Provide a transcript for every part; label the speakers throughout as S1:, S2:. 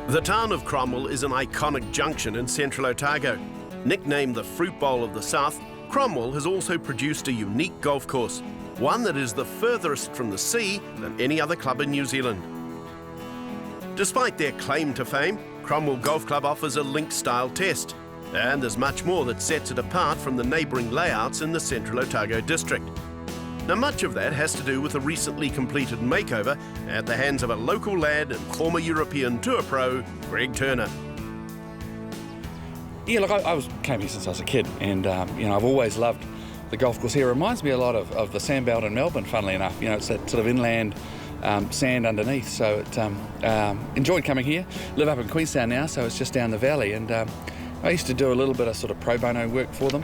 S1: The town of Cromwell is an iconic junction in central Otago. Nicknamed the Fruit Bowl of the South, Cromwell has also produced a unique golf course, one that is the furthest from the sea than any other club in New Zealand. Despite their claim to fame, Cromwell Golf Club offers a link-style test, and there's much more that sets it apart from the neighbouring layouts in the central Otago district. Now, much of that has to do with a recently completed makeover at the hands of a local lad and former European Tour pro, Greg Turner.
S2: Yeah, look, I came here since I was a kid, and I've always loved the golf course here. It reminds me a lot of the sandbelt in Melbourne, funnily enough. It's that sort of inland sand underneath, so enjoyed coming here. Live up in Queenstown now, so it's just down the valley, and I used to do a little bit of sort of pro bono work for them,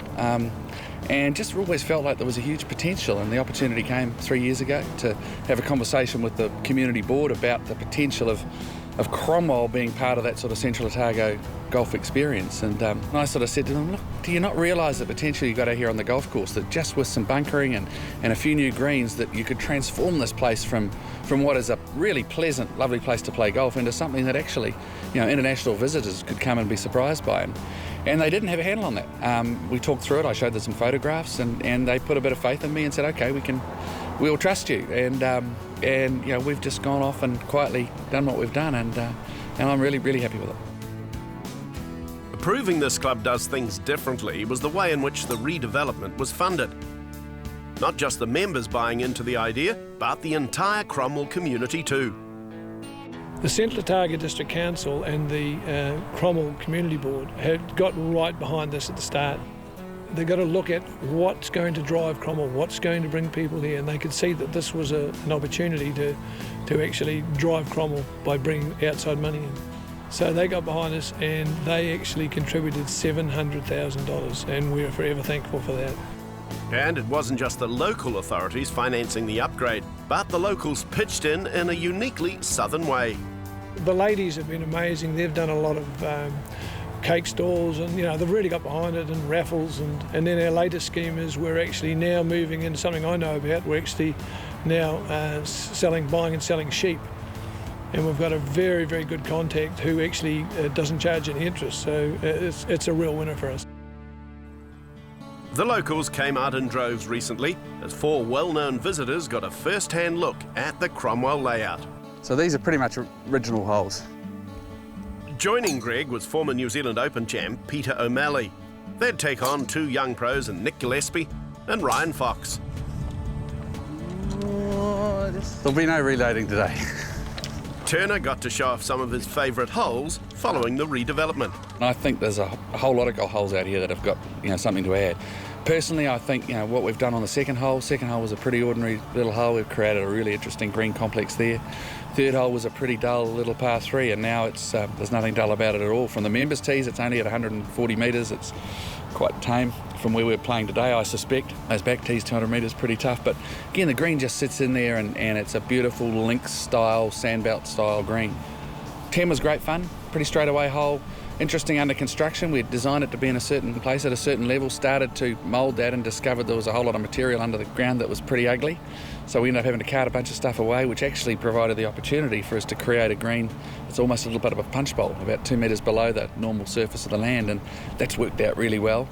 S2: and just always felt like there was a huge potential, and the opportunity came 3 years ago to have a conversation with the community board about the potential of Cromwell being part of that sort of Central Otago golf experience. And I sort of said to them, look, do you not realise the potential you've got out here on the golf course, that just with some bunkering and a few new greens that you could transform this place from what is a really pleasant, lovely place to play golf into something that actually, international visitors could come and be surprised by. And they didn't have a handle on that. We talked through it, I showed them some photographs, and they put a bit of faith in me and said, okay, we'll trust you. And we've just gone off and quietly done what we've done, and I'm really, really happy with it.
S1: Proving this club does things differently was the way in which the redevelopment was funded. Not just the members buying into the idea, but the entire Cromwell community too.
S3: The Central Otago District Council and the Cromwell Community Board had got right behind this at the start. They've got to look at what's going to drive Cromwell, what's going to bring people here, and they could see that this was an opportunity to actually drive Cromwell by bringing outside money in. So they got behind us, and they actually contributed $700,000, and we're forever thankful for that.
S1: And it wasn't just the local authorities financing the upgrade, but the locals pitched in a uniquely southern way.
S3: The ladies have been amazing. They've done a lot of cake stalls, and they've really got behind it, and raffles, and then our latest scheme is we're actually now moving into something I know about. We're actually now buying and selling sheep, and we've got a very, very good contact who actually doesn't charge any interest, so it's a real winner for us.
S1: The locals came out in droves recently as 4 well-known visitors got a first-hand look at the Cromwell layout.
S4: So these are pretty much original holes.
S1: Joining Greg was former New Zealand Open champ Peter O'Malley. They'd take on 2 young pros in Nick Gillespie and Ryan Fox.
S4: There'll be no reloading today.
S1: Turner got to show off some of his favourite holes following the redevelopment.
S2: I think there's a whole lot of golf holes out here that have got something to add. Personally, I think what we've done on the second hole was a pretty ordinary little hole. We've created a really interesting green complex there. Third hole was a pretty dull little par 3, and now it's there's nothing dull about it at all. From the members' tees, it's only at 140 metres. It's quite tame from where we're playing today, I suspect. Those back tees, 200 metres, pretty tough. But again, the green just sits in there, and it's a beautiful links-style, sandbelt-style green. 10 was great fun, pretty straight-away hole. Interesting under construction. We designed it to be in a certain place at a certain level, started to mould that and discovered there was a whole lot of material under the ground that was pretty ugly. So we ended up having to cart a bunch of stuff away, which actually provided the opportunity for us to create a green. It's almost a little bit of a punch bowl, about 2 metres below the normal surface of the land, and that's worked out really well.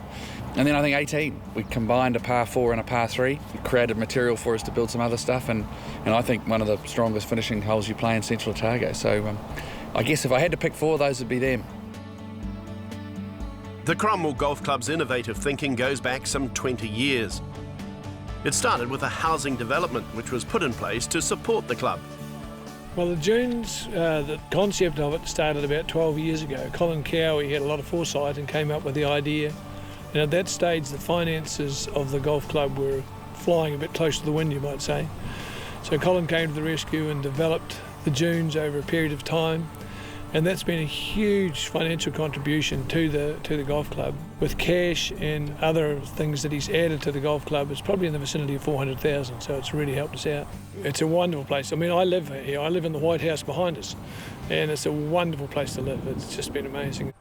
S2: And then I think 18, we combined a par 4 and a par 3. It created material for us to build some other stuff, and I think one of the strongest finishing holes you play in Central Otago. So I guess if I had to pick 4, those would be them.
S1: The Cromwell Golf Club's innovative thinking goes back some 20 years. It started with a housing development which was put in place to support the club.
S3: Well, the dunes, the concept of it started about 12 years ago. Colin Cowie had a lot of foresight and came up with the idea. And at that stage, the finances of the golf club were flying a bit close to the wind, you might say. So Colin came to the rescue and developed the dunes over a period of time. And that's been a huge financial contribution to the golf club. With cash and other things that he's added to the golf club, it's probably in the vicinity of $400,000, so it's really helped us out. It's a wonderful place. I mean, I live here. I live in the White House behind us, and it's a wonderful place to live. It's just been amazing.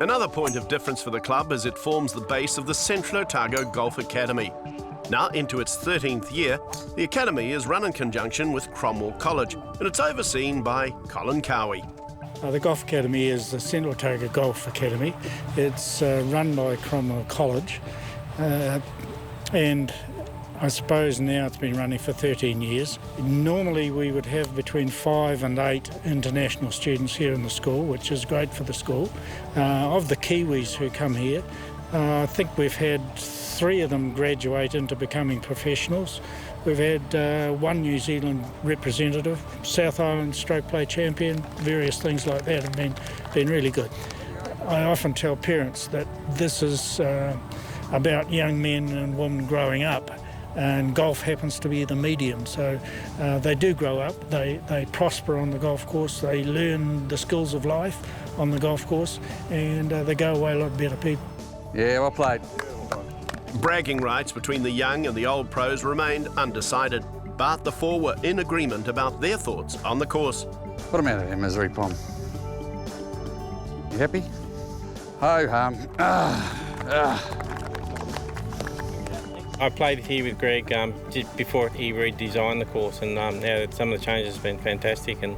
S1: Another point of difference for the club is it forms the base of the Central Otago Golf Academy. Now into its 13th year, the academy is run in conjunction with Cromwell College, and it's overseen by Colin Cowie.
S5: The Golf Academy is the Central Otago Golf Academy. It's run by Cromwell College, and I suppose now it's been running for 13 years. Normally we would have between 5 and 8 international students here in the school, which is great for the school. Of the Kiwis who come here, I think we've had 3 of them graduate into becoming professionals. We've had 1 New Zealand representative, South Island stroke play champion, various things like that have been really good. I often tell parents that this is about young men and women growing up, and golf happens to be the medium. So they do grow up, they prosper on the golf course, they learn the skills of life on the golf course, and they go away a lot better people.
S4: Yeah, well played.
S1: Bragging rights between the young and the old pros remained undecided, but the 4 were in agreement about their thoughts on the course.
S4: Put him out of there, misery, Pom. You happy? Ho-hum.
S6: I played here with Greg just before he redesigned the course, and now some of the changes have been fantastic, and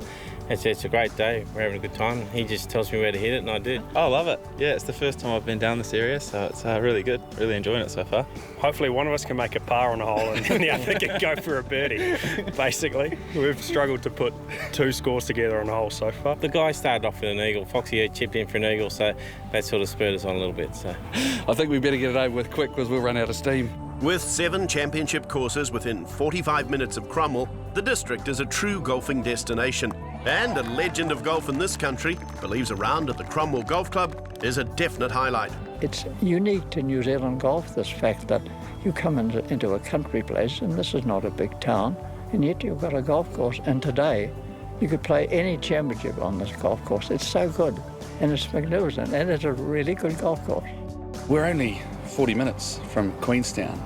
S6: it's a great day. We're having a good time. He just tells me where to hit it, and I did.
S7: I love it. Yeah, it's the first time I've been down this area, so it's really good. Really enjoying it so far.
S8: Hopefully one of us can make a par on a hole and the other can go for a birdie, basically. We've struggled to put 2 scores together on a hole so far.
S6: The guy started off with an eagle. Foxy had chipped in for an eagle, so that sort of spurred us on a little bit. So
S2: I think we better get it over with quick because we'll run out of steam.
S1: With 7 championship courses within 45 minutes of Cromwell, the district is a true golfing destination. And a legend of golf in this country believes a round at the Cromwell Golf Club is a definite highlight.
S9: It's unique to New Zealand golf, this fact that you come into a country place, and this is not a big town, and yet you've got a golf course, and today you could play any championship on this golf course. It's so good, and it's magnificent, and it's a really good golf course.
S2: We're only 40 minutes from Queenstown,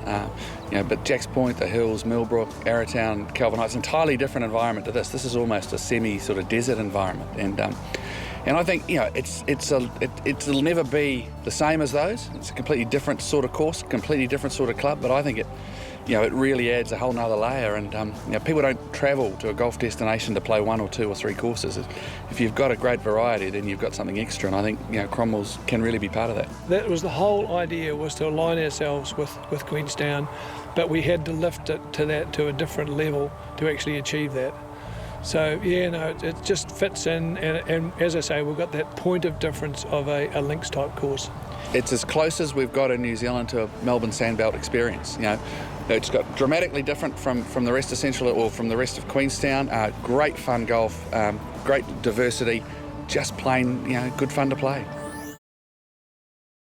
S2: but Jacks Point, the Hills, Millbrook, Arrowtown, Kelvin Heights, entirely different environment to this. This is almost a sort of desert environment, and I think it'll never be the same as those. It's a completely different sort of course, completely different sort of club, but I think it really adds a whole nother layer, and people don't travel to a golf destination to play 1 or 2 or 3 courses. If you've got a great variety, then you've got something extra, and I think Cromwell's can really be part of that.
S3: That was the whole idea, was to align ourselves with Queenstown, but we had to lift it to a different level to actually achieve that. So it just fits in, and as I say, we've got that point of difference of a links type course.
S2: It's as close as we've got in New Zealand to a Melbourne Sandbelt experience. It's got dramatically different from the rest of Central or from the rest of Queenstown. Great fun golf, great diversity, just plain good fun to play.